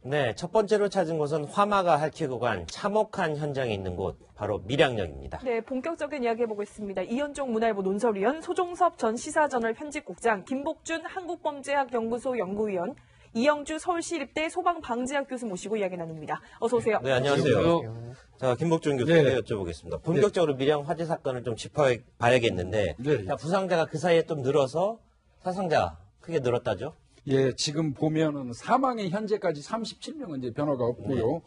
네, 첫 번째로 찾은 곳은 화마가 핥히고 간 참혹한 현장이 있는 곳, 바로 밀양역입니다. 네, 본격적인 이야기 해보겠습니다. 이현종 문화일보 논설위원, 소종섭 전 시사저널 편집국장, 김복준 한국범죄학연구소 연구위원, 이영주 서울시립대 소방방지학 교수 모시고 이야기 나눕니다. 어서 오세요. 네, 안녕하세요. 자, 김복준 교수에게 여쭤보겠습니다. 본격적으로 밀양 화재 사건을 좀 짚어봐야겠는데, 자, 부상자가 그 사이에 좀 늘어서 사상자 크게 늘었다죠? 예, 지금 보면은 사망이 현재까지 37명은 이제 변화가 없고요.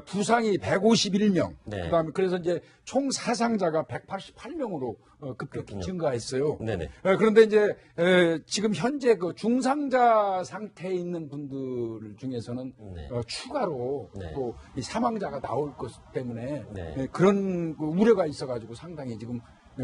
부상이 151명. 네. 그다음에 그래서 이제 총 사상자가 188명으로 급격히 증가했어요. 네네. 그런데 이제 지금 현재 그 중상자 상태에 있는 분들 중에서는 추가로 또 이 사망자가 나올 것 때문에 그런 그 우려가 있어가지고 상당히 지금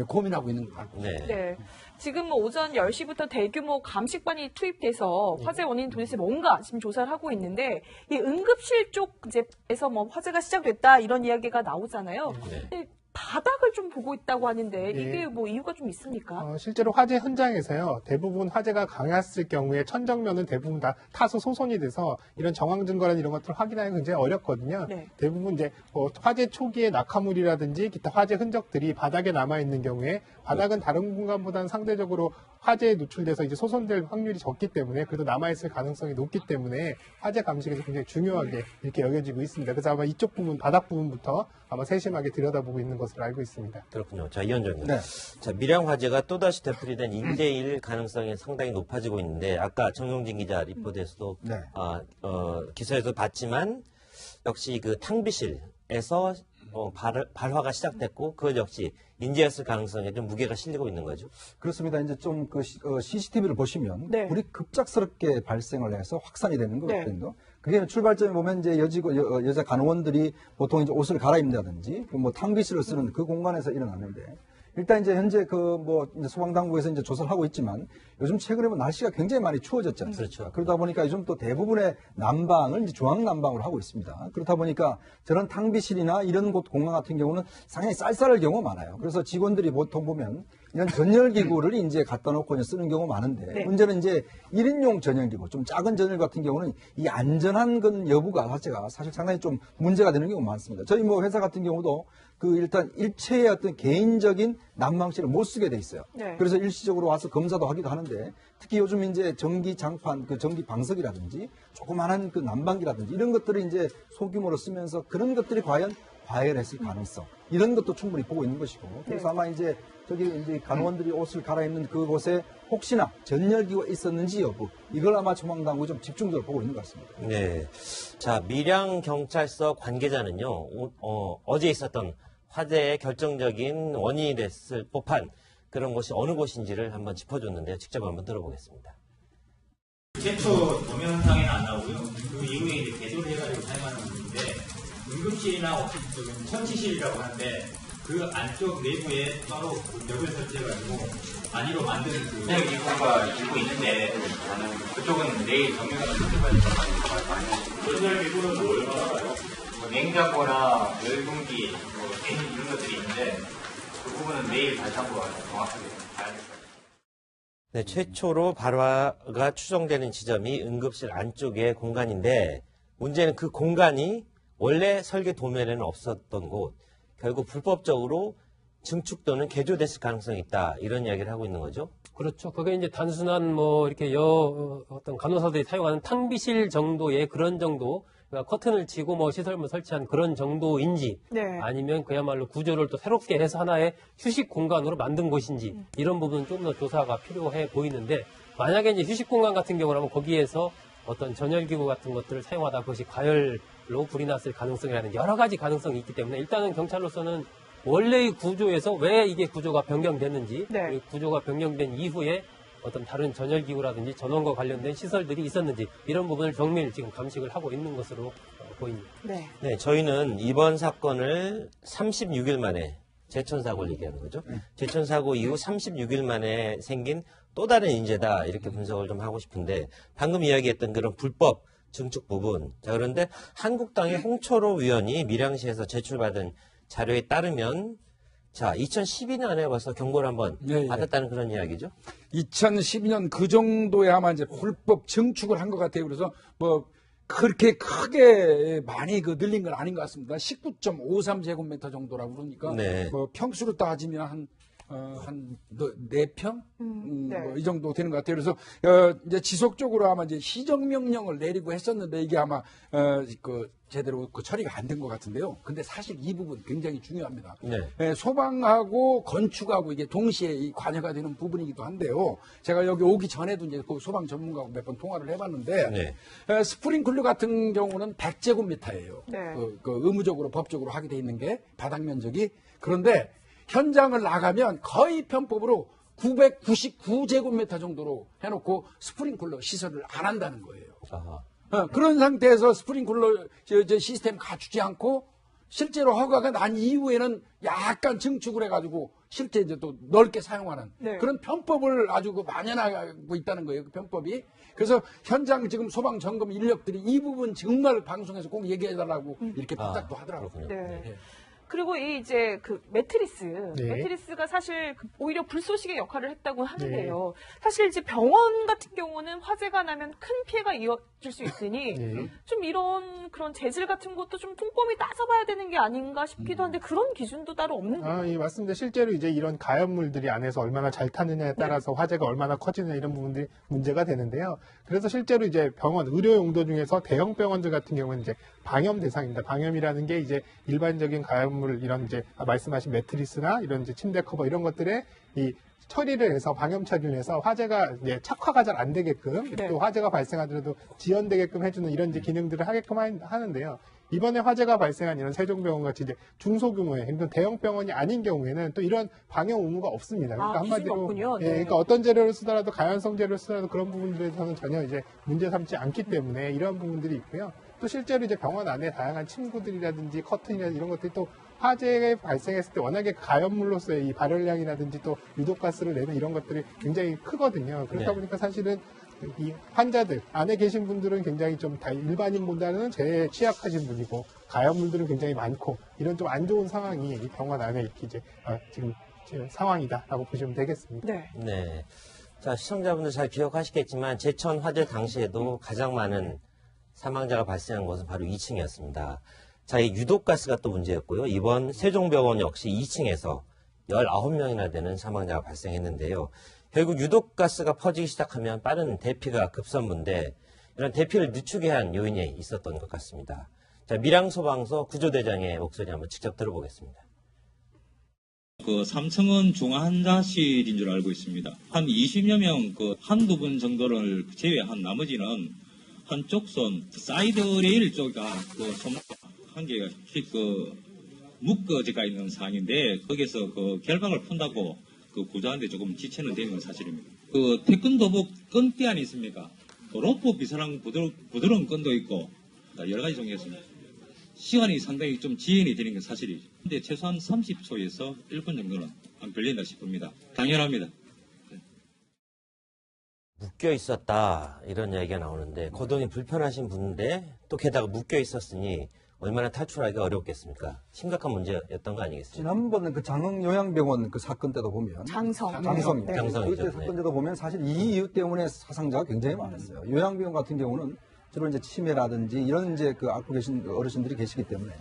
고민하고 있는 것 같습니다. 네. 지금 오전 10시부터 대규모 감식반이 투입돼서 화재 원인 도대체 뭔가 지금 조사를 하고 있는데, 이 응급실 쪽에서 뭐 화재가 시작됐다 이런 이야기가 나오잖아요. 근데 바닥을 좀 보고 있다고 하는데 이게 뭐 이유가 좀 있습니까? 실제로 화재 현장에서요, 대부분 화재가 강했을 경우에 천정면은 대부분 다 타서 소손이 돼서 이런 정황 증거라는 이런 것들을 확인하기 굉장히 어렵거든요. 대부분 이제 화재 초기의 낙하물이라든지 기타 화재 흔적들이 바닥에 남아 있는 경우에 바닥은 다른 공간보다는 상대적으로 화재에 노출돼서 이제 소손될 확률이 적기 때문에, 그래도 남아있을 가능성이 높기 때문에 화재 감식에서 굉장히 중요하게 이렇게 여겨지고 있습니다. 그래서 아마 이쪽 부분, 바닥 부분부터 아마 세심하게 들여다보고 있는 것으로 알고 있습니다. 그렇군요. 자, 이현정 교수. 자, 밀양 화재가 또다시 되풀이된 1대1 가능성이 상당히 높아지고 있는데, 아까 정용진 기자 리포트에서도 기사에서 봤지만 역시 그 탕비실에서 발화가 시작됐고, 그것 역시 인지했을 가능성에 좀 무게가 실리고 있는 거죠. 그렇습니다. 이제 좀 그 CCTV를 보시면 불이 급작스럽게 발생을 해서 확산이 되는 거거든요. 그게 출발점에 보면 이제 여자 간호원들이 보통 이제 옷을 갈아입는다든지 뭐 탕비실을 쓰는 그 공간에서 일어났는데, 일단 이제 현재 이제 소방당국에서 이제 조사를 하고 있지만, 요즘 최근에 날씨가 굉장히 많이 추워졌지 않습니까? 그렇죠. 그러다 보니까 요즘 또 대부분의 난방을 이제 중앙 난방으로 하고 있습니다. 그렇다 보니까 저런 탕비실이나 이런 곳 공간 같은 경우는 상당히 쌀쌀할 경우가 많아요. 그래서 직원들이 보통 보면 이런 전열기구를 이제 갖다 놓고 이제 쓰는 경우가 많은데, 문제는 이제 1인용 전열기구, 좀 작은 전열 같은 경우는 이 안전한 건 여부가 자체가 사실 상당히 좀 문제가 되는 경우가 많습니다. 저희 뭐 회사 같은 경우도 일단 일체의 어떤 개인적인 난방실을 못 쓰게 돼 있어요. 그래서 일시적으로 와서 검사도 하기도 하는데, 특히 요즘 이제 전기 장판, 전기 방석이라든지 조그마한 그 난방기라든지 이런 것들을 이제 소규모로 쓰면서 그런 것들이 과연 과열했을 가능성, 이런 것도 충분히 보고 있는 것이고, 그래서 아마 이제 이제 간호원들이 옷을 갈아입는 그곳에 혹시나 전열기가 있었는지 여부, 이걸 아마 소방당국이 좀 집중적으로 보고 있는 것 같습니다. 네. 자, 밀양 경찰서 관계자는요, 어제 있었던 화재의 결정적인 원인이 됐을 법한 그런 곳이 어느 곳인지를 한번 짚어줬는데요. 직접 한번 들어보겠습니다. 최초 동영상에는 안 나오고요. 그 이후에 이제 개조를 해가지고 사용하는 건데, 응급실이나 처치실이라고 하는데, 그 안쪽 내부에 따로 벽을 설치해가지고 안으로 만드는 전열기구가 있고 있는데, 그쪽은 내일 정면으로 설치해야 될 것 같아요. 전열기구는 뭘 말하나요? 냉장고나 열분기, 이런 것들이 있는데, 그 부분은 내일 다시 한번 정확하게 봐야 될 것 같아요. 네, 최초로 발화가 추정되는 지점이 응급실 안쪽의 공간인데, 문제는 그 공간이 원래 설계 도면에는 없었던 곳, 결국 불법적으로 증축 또는 개조됐을 가능성이 있다, 이런 이야기를 하고 있는 거죠. 그렇죠. 그게 이제 단순한 이렇게 어떤 간호사들이 사용하는 탕비실 정도의 그런 정도, 그러니까 커튼을 치고 시설물 설치한 그런 정도인지, 아니면 그야말로 구조를 또 새롭게 해서 하나의 휴식 공간으로 만든 곳인지, 이런 부분은 좀 더 조사가 필요해 보이는데, 만약에 이제 휴식 공간 같은 경우라면 거기에서 어떤 전열기구 같은 것들을 사용하다 그것이 과열로 불이 났을 가능성이라는 여러 가지 가능성이 있기 때문에, 일단은 경찰로서는 원래의 구조에서 왜 이게 구조가 변경됐는지, 그 구조가 변경된 이후에 어떤 다른 전열기구라든지 전원과 관련된 시설들이 있었는지, 이런 부분을 정밀 지금 감식을 하고 있는 것으로 보입니다. 네, 저희는 이번 사건을 36일 만에, 제천사고를 얘기하는 거죠. 제천사고 이후 36일 만에 생긴 또 다른 인재다, 이렇게 분석을 좀 하고 싶은데, 방금 이야기했던 그런 불법 증축 부분. 자, 그런데 한국당의 홍철호 위원이 밀양시에서 제출받은 자료에 따르면, 자, 2012년에 벌써 경고를 한번 받았다는 그런 이야기죠? 2012년 그 정도에 아마 이제 불법 증축을 한 것 같아요. 그래서 그렇게 크게 많이 늘린 건 아닌 것 같습니다. 19.53제곱미터 정도라고 그러니까 네. 뭐 평수로 따지면 한 4평? 네. 뭐 이 정도 되는 것 같아요. 그래서, 이제 지속적으로 아마 이제 시정명령을 내리고 했었는데 이게 아마, 제대로 처리가 안 된 것 같은데요. 근데 사실 이 부분 굉장히 중요합니다. 네. 소방하고 건축하고 이게 동시에 이 관여가 되는 부분이기도 한데요. 제가 여기 오기 전에도 이제 그 소방 전문가하고 몇 번 통화를 해봤는데, 네. 스프링클러 같은 경우는 100제곱미터예요. 네. 의무적으로 법적으로 하게 돼 있는 게 바닥 면적이. 그런데 현장을 나가면 거의 편법으로 999제곱미터 정도로 해놓고 스프링클러 시설을 안 한다는 거예요. 아하. 그런 상태에서 스프링클러 시스템 갖추지 않고 실제로 허가가 난 이후에는 약간 증축을 해가지고 실제 이제 또 넓게 사용하는 네. 그런 편법을 아주 만연하고 있다는 거예요. 그 편법이. 그래서 현장 지금 소방 점검 인력들이 이 부분 정말 방송에서 꼭 얘기해달라고 이렇게 부탁도 하더라고요. 네. 예. 그리고 이제 그 매트리스, 네. 매트리스가 사실 오히려 불쏘시개 역할을 했다고 하는데요. 사실 이제 병원 같은 경우는 화재가 나면 큰 피해가 이어질 수 있으니 좀 이런 그런 재질 같은 것도 좀 꼼꼼히 따져봐야 되는 게 아닌가 싶기도 한데 그런 기준도 따로 없는 거예요. 예, 맞습니다. 실제로 이제 이런 가연물들이 안에서 얼마나 잘 타느냐에 따라서 화재가 얼마나 커지느냐 이런 부분들이 문제가 되는데요. 그래서 실제로 이제 병원, 의료 용도 중에서 대형 병원들 같은 경우는 이제 방염 대상입니다. 방염이라는 게 이제 일반적인 가연물 이런 이제 말씀하신 매트리스나 이런 이제 침대 커버 이런 것들에 이 처리를 해서 방염 처리를 해서 화재가 이제 착화가 잘 안 되게끔 네. 또 화재가 발생하더라도 지연되게끔 해주는 이런 이제 기능들을 하게끔 하는데요. 이번에 화재가 발생한 이런 세종병원 같이 이제 중소규모의 그러니까 대형 병원이 아닌 경우에는 또 이런 방역 의무가 없습니다. 그러니까 기준이 없군요. 네. 예, 그러니까 어떤 재료를 쓰더라도 가연성 재료를 쓰더라도 그런 부분들에서는 전혀 이제 문제 삼지 않기 때문에 이런 부분들이 있고요. 또 실제로 이제 병원 안에 다양한 침구들이라든지 커튼이라든지 이런 것들이 또 화재 발생했을 때 워낙에 가연물로서의 이 발열량이라든지 또 유독가스를 내는 이런 것들이 굉장히 크거든요. 그렇다 네. 보니까 사실은 이 환자들 안에 계신 분들은 굉장히 좀 다 일반인보다는 제일 취약하신 분이고 가연물들은 굉장히 많고 이런 좀 안 좋은 상황이 이 병원 안에 이렇게 이제 지금 상황이다라고 보시면 되겠습니다. 네. 네. 자, 시청자분들 잘 기억하시겠지만 제천 화재 당시에도 가장 많은 사망자가 발생한 곳은 바로 2층이었습니다. 자, 이 유독가스가 또 문제였고요. 이번 세종병원 역시 2층에서 19명이나 되는 사망자가 발생했는데요. 결국 유독가스가 퍼지기 시작하면 빠른 대피가 급선무인데 이런 대피를 늦추게 한 요인이 있었던 것 같습니다. 자, 밀양소방서 구조대장의 목소리 한번 직접 들어보겠습니다. 그 3층은 중환자실인 줄 알고 있습니다. 한 20여 명, 한두 분 정도를 제외한 나머지는 한쪽 손, 사이드 레일 쪽가 한 개가 묶어져 있는 상황인데 거기서 결박을 푼다고 구조하는데 조금 지체는 되는 건 사실입니다. 태권도복 끈띠 아니 있습니까? 로프 비슷한 부드러운 끈도 있고 여러 가지 종류가 있습니다. 시간이 상당히 좀 지연이 되는 건 사실이죠. 근데 최소한 30초에서 1분 정도는 안 걸린다 싶습니다. 당연합니다. 묶여 있었다 이런 이야기가 나오는데 거동이 불편하신 분인데 또 게다가 묶여 있었으니 얼마나 탈출하기가 어렵겠습니까? 심각한 문제였던 거 아니겠습니까? 지난번 장흥 요양병원 사건 때도 보면 장성이죠. 네. 그때 사건 때도 보면 사실 이 이유 때문에 사상자가 굉장히 많았어요. 요양병원 같은 경우는 주로 이제 치매라든지 이런 이제 앓고 계신 어르신들이 계시기 때문에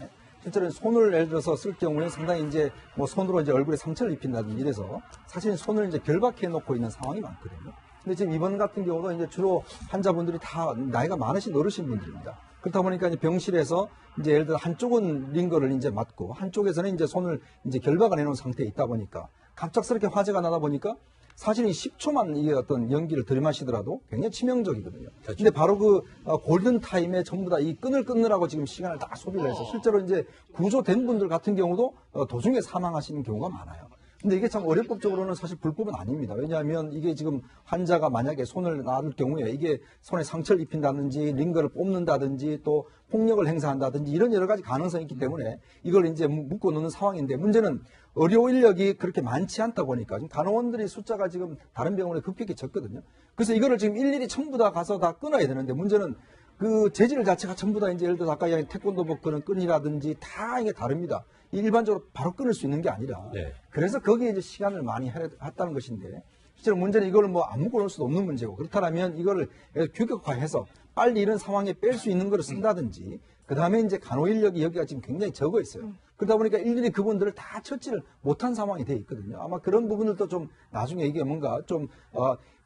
실제로 손을 예를 들어서 쓸 경우에 상당히 이제 손으로 이제 얼굴에 상처를 입힌다든지 이래서 사실 손을 이제 결박해 놓고 있는 상황이 많거든요. 근데 지금 이번 같은 경우도 이제 주로 환자분들이 다 나이가 많으신 어르신분들입니다. 그렇다 보니까 이제 병실에서 이제 예를 들어 한쪽은 링거를 이제 맞고 한쪽에서는 이제 손을 이제 결박을 해놓은 상태에 있다 보니까 갑작스럽게 화재가 나다 보니까 사실은 10초만 이게 어떤 연기를 들이마시더라도 굉장히 치명적이거든요. 그렇죠. 근데 바로 골든 타임에 전부 다 이 끈을 끊느라고 지금 시간을 다 소비를 해서 실제로 이제 구조된 분들 같은 경우도 도중에 사망하시는 경우가 많아요. 근데 이게 참 어렵법적으로는 사실 불법은 아닙니다. 왜냐하면 이게 지금 환자가 만약에 손을 놔둘 경우에 이게 손에 상처를 입힌다든지 링거를 뽑는다든지 또 폭력을 행사한다든지 이런 여러 가지 가능성이 있기 때문에 이걸 이제 묶어 놓는 상황인데 문제는 의료 인력이 그렇게 많지 않다 보니까 지금 간호원들의 숫자가 지금 다른 병원에 급격히 적거든요. 그래서 이거를 지금 일일이 전부 다 가서 다 끊어야 되는데 문제는 그 재질 자체가 전부 다 이제 예를 들어 아까 얘기한 태권도복 그런 끈이라든지 다 이게 다릅니다. 일반적으로 바로 끊을 수 있는 게 아니라 네. 그래서 거기에 이제 시간을 많이 했다는 것인데 실제로 문제는 이걸 안 묶어 놓을 수도 없는 문제고 그렇다면 이거를 규격화해서 빨리 이런 상황에 뺄 수 있는 걸 쓴다든지 그 다음에 이제 간호 인력이 여기가 지금 굉장히 적어 있어요. 그러다 보니까 일일이 그분들을 다 처치를 못한 상황이 돼 있거든요. 아마 그런 부분들도 좀 나중에 이게 뭔가 좀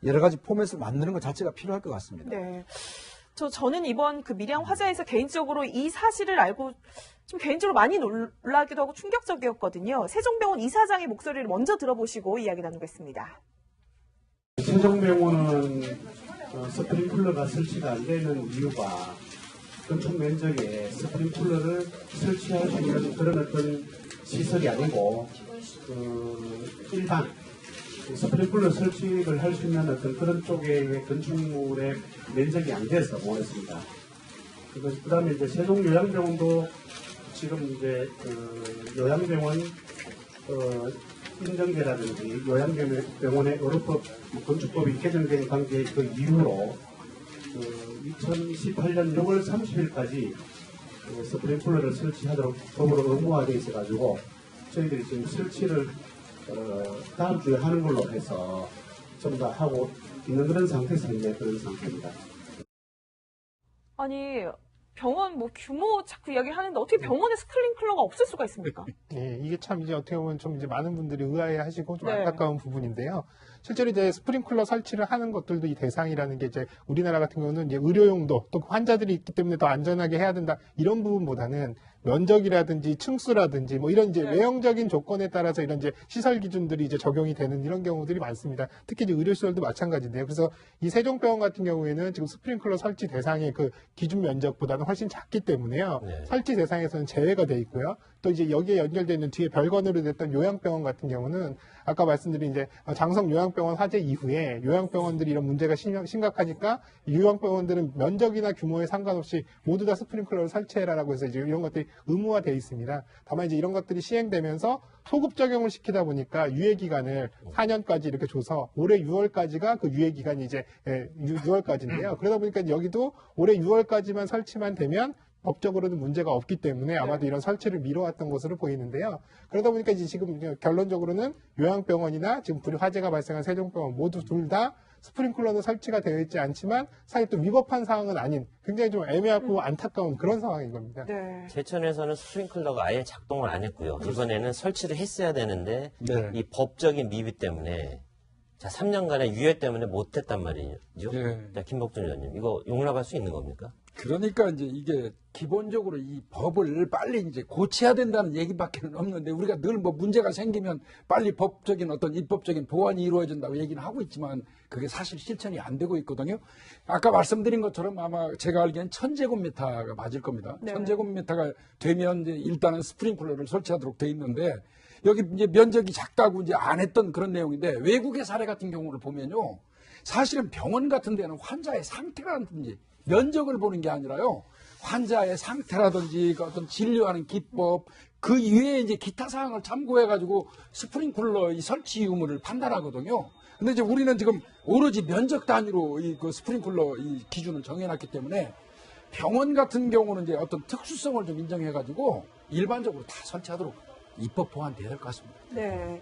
여러 가지 포맷을 만드는 것 자체가 필요할 것 같습니다. 네. 저는 이번 그 밀양 화재에서 개인적으로 이 사실을 알고 좀 개인적으로 많이 놀라기도 하고 충격적이었거든요. 세종병원 이사장의 목소리를 먼저 들어보시고 이야기 나누겠습니다. 세종병원은 스프링클러가 설치가 안 되는 이유가 건축 면적에 스프링클러를 설치할 수 있는 그런 어떤 시설이 아니고 일반 스프링클러 설치를 할 수 있는 어떤 그런 쪽의 건축물의 면적이 안 돼서 모였습니다. 그 다음에 이제 세종요양병원도 지금 이제 요양병원 인정제라든지 요양병원의 의료법 건축법이 개정된 관계 그 이후로 2018년 6월 30일까지 스프링클러를 설치하도록 법으로 의무화되어 있어가지고 저희들이 지금 설치를 다음 주에 하는 걸로 해서 좀 더 하고 있는 그런 상태에서 이제 그런 상태입니다. 아니 병원 뭐 규모 자꾸 이야기하는데 어떻게 병원에 스프링클러가 없을 수가 있습니까? 네, 이게 참 이제 어떻게 보면 좀 이제 많은 분들이 의아해하시고 좀 네. 안타까운 부분인데요. 실제로 이제 스프링클러 설치를 하는 것들도 이 대상이라는 게 이제 우리나라 같은 경우는 이제 의료용도 또 환자들이 있기 때문에 더 안전하게 해야 된다 이런 부분보다는 면적이라든지 층수라든지 뭐 이런 이제 외형적인 조건에 따라서 이런 이제 시설 기준들이 이제 적용이 되는 이런 경우들이 많습니다. 특히 이제 의료시설도 마찬가지인데요. 그래서 이 세종병원 같은 경우에는 지금 스프링클러 설치 대상의 그 기준 면적보다는 훨씬 작기 때문에요. 네. 설치 대상에서는 제외가 돼 있고요. 또 이제 여기에 연결되어 있는 뒤에 별건으로 됐던 요양병원 같은 경우는 아까 말씀드린 이제 장성 요양병원 화재 이후에 요양병원들이 이런 문제가 심각하니까 요양병원들은 면적이나 규모에 상관없이 모두 다 스프링클러를 설치해라라고 해서 이제 이런 것들이 의무화되어 있습니다. 다만 이제 이런 것들이 시행되면서 소급 적용을 시키다 보니까 유예 기간을 4년까지 이렇게 줘서 올해 6월까지가 그 유예 기간이 이제 6월까지인데요. 그러다 보니까 여기도 올해 6월까지만 설치만 되면 법적으로는 문제가 없기 때문에 아마도 이런 설치를 미뤄왔던 것으로 보이는데요. 그러다 보니까 이제 지금 결론적으로는 요양병원이나 지금 화재가 발생한 세종병원 모두 둘 다 스프링클러는 설치가 되어 있지 않지만 사실 또 위법한 상황은 아닌 굉장히 좀 애매하고 안타까운 그런 상황인 겁니다. 네. 제천에서는 스프링클러가 아예 작동을 안 했고요. 이번에는 설치를 했어야 되는데 네. 이 법적인 미비 때문에 자 3년간의 유예 때문에 못했단 말이죠. 네. 자, 김복준 의원님 이거 용납할 수 있는 겁니까? 그러니까 이제 이게 기본적으로 이 법을 빨리 이제 고쳐야 된다는 얘기밖에는 없는데 우리가 늘 뭐 문제가 생기면 빨리 법적인 어떤 입법적인 보완이 이루어진다고 얘기는 하고 있지만 그게 사실 실천이 안 되고 있거든요. 아까 말씀드린 것처럼 아마 제가 알기엔 1000제곱미터가 맞을 겁니다. 네. 1000제곱미터가 되면 이제 일단은 스프링클러를 설치하도록 돼 있는데 여기 이제 면적이 작다고 이제 안 했던 그런 내용인데 외국의 사례 같은 경우를 보면요. 사실은 병원 같은 데는 환자의 상태라든지 면적을 보는 게 아니라요. 환자의 상태라든지 그 어떤 진료하는 기법 그 이외에 이제 기타 사항을 참고해가지고 스프링클러 이 설치 유무를 판단하거든요. 근데 이제 우리는 지금 오로지 면적 단위로 이 그 스프링클러 이 기준을 정해놨기 때문에 병원 같은 경우는 이제 어떤 특수성을 좀 인정해가지고 일반적으로 다 설치하도록 입법 보완돼야 될 것 같습니다. 네.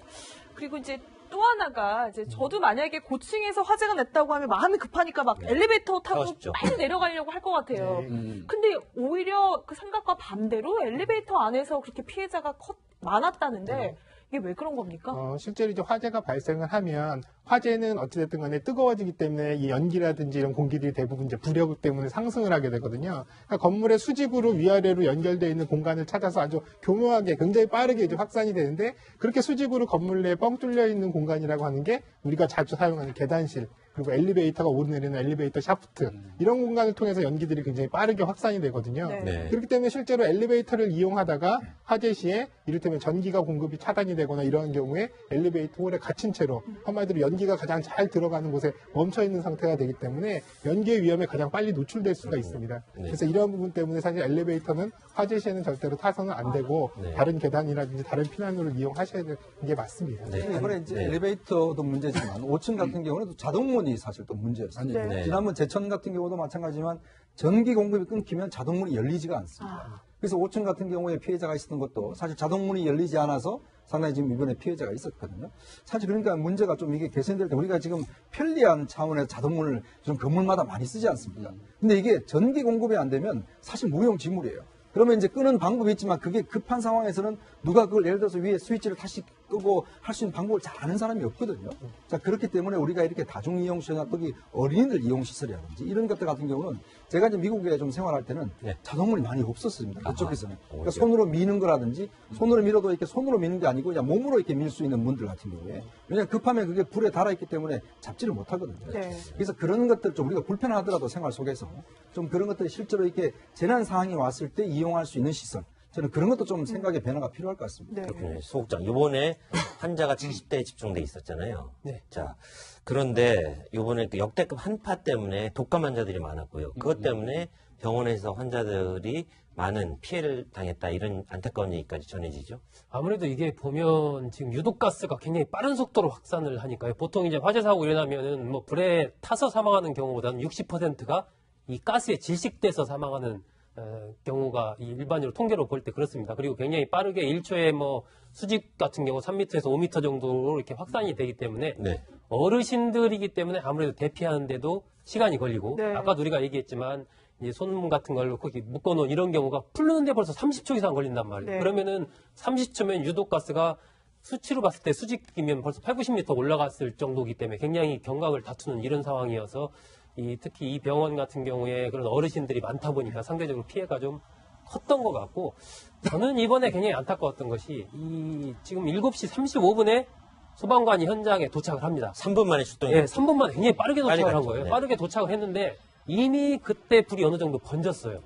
그리고 이제 또 하나가 이제 저도 만약에 고층에서 화재가 났다고 하면 마음이 급하니까 막 엘리베이터 타고 쉽죠. 빨리 내려가려고 할 것 같아요. 근데 오히려 그 생각과 반대로 엘리베이터 안에서 그렇게 피해자가 많았다는데 이게 왜 그런 겁니까? 실제로 이제 화재가 발생을 하면 화재는 어찌됐든 간에 뜨거워지기 때문에 이 연기라든지 이런 공기들이 대부분 이제 부력 때문에 상승을 하게 되거든요. 그러니까 건물의 수직으로 위아래로 연결되어 있는 공간을 찾아서 아주 교묘하게 굉장히 빠르게 이제 확산이 되는데 그렇게 수직으로 건물 내에 뻥 뚫려 있는 공간이라고 하는 게 우리가 자주 사용하는 계단실 그리고 엘리베이터가 오르내리는 엘리베이터 샤프트 이런 공간을 통해서 연기들이 굉장히 빠르게 확산이 되거든요. 네. 그렇기 때문에 실제로 엘리베이터를 이용하다가 화재 시에 이를테면 전기가 공급이 차단이 되거나 이런 경우에 엘리베이터 홀에 갇힌 채로 한마디로 연기가 가장 잘 들어가는 곳에 멈춰 있는 상태가 되기 때문에 연기의 위험에 가장 빨리 노출될 수가 있습니다. 그래서 이런 부분 때문에 사실 엘리베이터는 화재 시에는 절대로 타서는 안 되고 다른 계단이라든지 다른 피난로를 이용하셔야 되는 게 맞습니다. 이번에 이제 엘리베이터도 문제지만 5층 같은 경우는 또 자동문이 사실 또 문제였습니다. 네. 지난번 제천 같은 경우도 마찬가지지만 전기 공급이 끊기면 자동문이 열리지가 않습니다. 그래서 5층 같은 경우에 피해자가 있었던 것도 사실 자동문이 열리지 않아서 상당히 지금 이번에 피해자가 있었거든요. 사실 그러니까 문제가 좀 이게 개선될 때 우리가 지금 편리한 차원에서 자동문을 좀 건물마다 많이 쓰지 않습니까? 근데 이게 전기 공급이 안 되면 사실 무용지물이에요. 그러면 이제 끄는 방법이 있지만 그게 급한 상황에서는 누가 그걸 예를 들어서 위에 스위치를 다시 끄고 할 수 있는 방법을 잘 아는 사람이 없거든요. 자, 그렇기 때문에 우리가 이렇게 다중이용시설이나 특히 어린이들 이용시설이라든지 이런 것들 같은 경우는 제가 이제 미국에 좀 생활할 때는 자동문이 많이 없었습니다. 그쪽에서는. 그러니까 손으로 미는 거라든지 손으로 밀어도 이렇게 손으로 미는 게 아니고 그냥 몸으로 이렇게 밀 수 있는 문들 같은 경우에 왜냐하면 급하면 그게 불에 달아있기 때문에 잡지를 못하거든요. 네. 그래서 그런 것들 좀 우리가 불편하더라도 생활 속에서 좀 그런 것들이 실제로 이렇게 재난 상황이 왔을 때 이용할 수 있는 시설. 저는 그런 것도 좀 생각의 변화가 필요할 것 같습니다. 네. 그렇군요. 소국장. 이번에 환자가 70대에 집중돼 있었잖아요. 네. 자, 그런데 이번에 역대급 한파 때문에 독감 환자들이 많았고요. 그것 때문에 병원에서 환자들이 많은 피해를 당했다. 이런 안타까운 얘기까지 전해지죠. 아무래도 이게 보면 지금 유독가스가 굉장히 빠른 속도로 확산을 하니까요. 보통 이제 화재 사고 일어나면은 뭐 불에 타서 사망하는 경우보다는 60%가 이 가스에 질식돼서 사망하는 경우가 일반적으로 통계로 볼 때 그렇습니다. 그리고 굉장히 빠르게 1초에 뭐 수직 같은 경우 3m에서 5m 정도로 이렇게 확산이 되기 때문에 네. 어르신들이기 때문에 아무래도 대피하는데도 시간이 걸리고 네. 아까도 우리가 얘기했지만 이제 손 같은 걸 거기 묶어놓은 이런 경우가 풀는데 벌써 30초 이상 걸린단 말이에요. 네. 그러면은 30초면 유독가스가 수치로 봤을 때 수직이면 벌써 8, 90m 올라갔을 정도이기 때문에 굉장히 경각을 다투는 이런 상황이어서 특히 이 병원 같은 경우에 그런 어르신들이 많다 보니까 상대적으로 피해가 좀 컸던 것 같고 저는 이번에 굉장히 안타까웠던 것이 지금 7시 35분에 소방관이 현장에 도착을 합니다. 3분 만에 출동해요. 네, 3분 만에 굉장히 빠르게 도착을 한 갔죠. 거예요. 네. 빠르게 도착을 했는데 이미 그때 불이 어느 정도 번졌어요.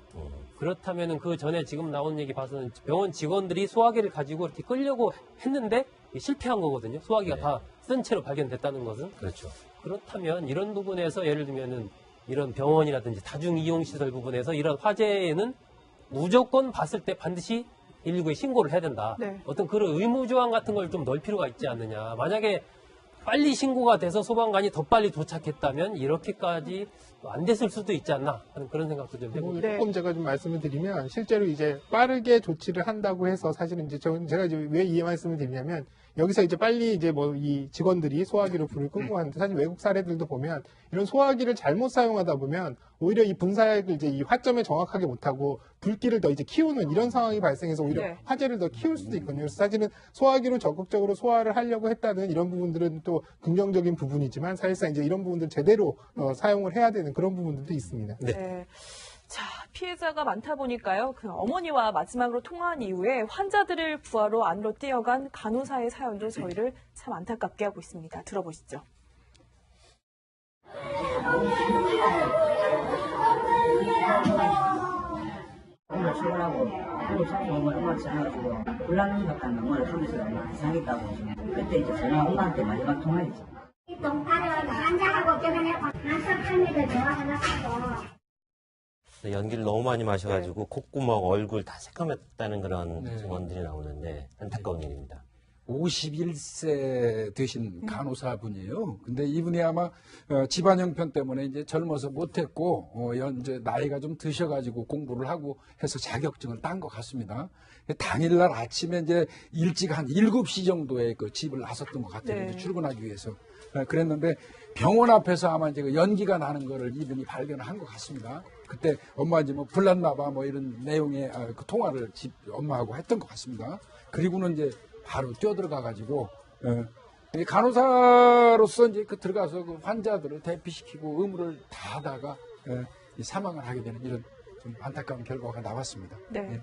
그렇다면 그 전에 지금 나온 얘기 봐서는 병원 직원들이 소화기를 가지고 이렇게 끌려고 했는데 실패한 거거든요. 소화기가 네. 다 쓴 채로 발견됐다는 것은. 그렇죠. 그렇다면 이런 부분에서 예를 들면은 이런 병원이라든지 다중이용시설 부분에서 이런 화재에는 무조건 봤을 때 반드시 119에 신고를 해야 된다. 네. 어떤 그런 의무조항 같은 걸 좀 넣을 필요가 있지 않느냐. 만약에 빨리 신고가 돼서 소방관이 더 빨리 도착했다면 이렇게까지 안 됐을 수도 있지 않나 하는 그런 생각도 좀 해보고. 네. 조금 제가 좀 말씀을 드리면 실제로 이제 빠르게 조치를 한다고 해서 사실은 이제 제가 이제 왜 이 말씀을 드리냐면 여기서 이제 빨리 이제 뭐 이 직원들이 소화기로 불을 끄고 하는데 사실 외국 사례들도 보면 이런 소화기를 잘못 사용하다 보면 오히려 이 분사액을 이제 이 화점에 정확하게 못하고 불길을 더 이제 키우는 이런 상황이 발생해서 오히려 네. 화재를 더 키울 수도 있거든요. 그래서 사실은 소화기로 적극적으로 소화를 하려고 했다는 이런 부분들은 또 긍정적인 부분이지만 사실상 이제 이런 부분들 제대로 사용을 해야 되는 그런 부분들도 있습니다. 네. 네. 자, 피해자가 많다 보니까요. 그 어머니와 마지막으로 통화한 이후에 환자들을 구하러 안으로 뛰어간 간호사의 사연도 저희를 참 안타깝게 하고 있습니다. 들어보시죠. 오늘 출근하고 그리고 사실 엄마를 전화가지고 곤란한 것 같는 엄마를 속에서 막 이상했다고 그때 이제 전화 엄마한테 마지막 통화했지. 이 동파를 환자하고 결혼했고 난석합니다 좋아해놨고 연기를 너무 많이 마셔가지고 콧구멍, 얼굴 다 새까맸다는 그런 증언들이 나오는데 안타까운 일입니다. 51세 되신 간호사분이에요. 근데 이분이 아마 집안 형편 때문에 이제 젊어서 못했고 이제 나이가 좀 드셔가지고 공부를 하고 해서 자격증을 딴 것 같습니다. 당일날 아침에 이제 일찍 한 7시 정도에 그 집을 나섰던 것 같아요. 네. 이제 출근하기 위해서. 그랬는데 병원 앞에서 아마 이제 그 연기가 나는 거를 이분이 발견을 한 것 같습니다. 그때 엄마 이제 뭐 불났나봐 뭐 이런 내용의 그 통화를 집 엄마하고 했던 것 같습니다. 그리고는 이제 바로 뛰어들어가가지고 간호사로서 이제 그 들어가서 그 환자들을 대피시키고 의무를 다하다가 사망을 하게 되는 이런 좀 안타까운 결과가 나왔습니다. 네.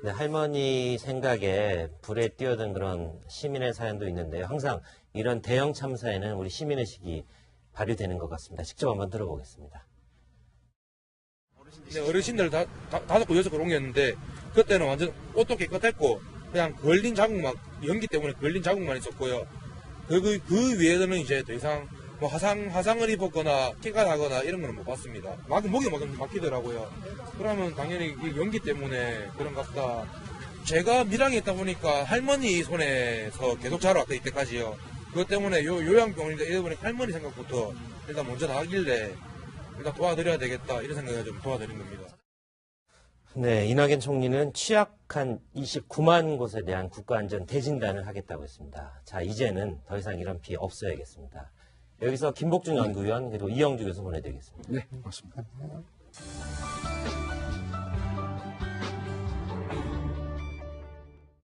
네, 할머니 생각에 불에 뛰어든 그런 시민의 사연도 있는데요. 항상 이런 대형 참사에는 우리 시민의식이 발휘되는 것 같습니다. 직접 한번 들어보겠습니다. 어르신들 다섯 고 여섯 고 옮겼는데 그때는 완전 옷도 깨끗했고 그냥 걸린 자국만 연기 때문에 걸린 자국만 있었고요. 그 위에서는 이제 더 이상 뭐 화상을 입었거나 피가 나거나 이런 거는 못 봤습니다. 목이 막히더라고요. 그러면 당연히 이 연기 때문에 그런갑다. 제가 밀항에 있다 보니까 할머니 손에서 계속 자라왔다 이때까지요. 그것 때문에 요양병원인데 이러다 보니 할머니 생각부터 일단 먼저 나가길래 일단 도와드려야 되겠다 이런 생각에 좀 도와드린 겁니다. 네, 이낙연 총리는 취약한 29만 곳에 대한 국가안전 대진단을 하겠다고 했습니다. 자, 이제는 더 이상 이런 피해 없어야겠습니다. 여기서 김복준 연구위원 그리고 이영주 교수 보내드리겠습니다. 네, 고맙습니다.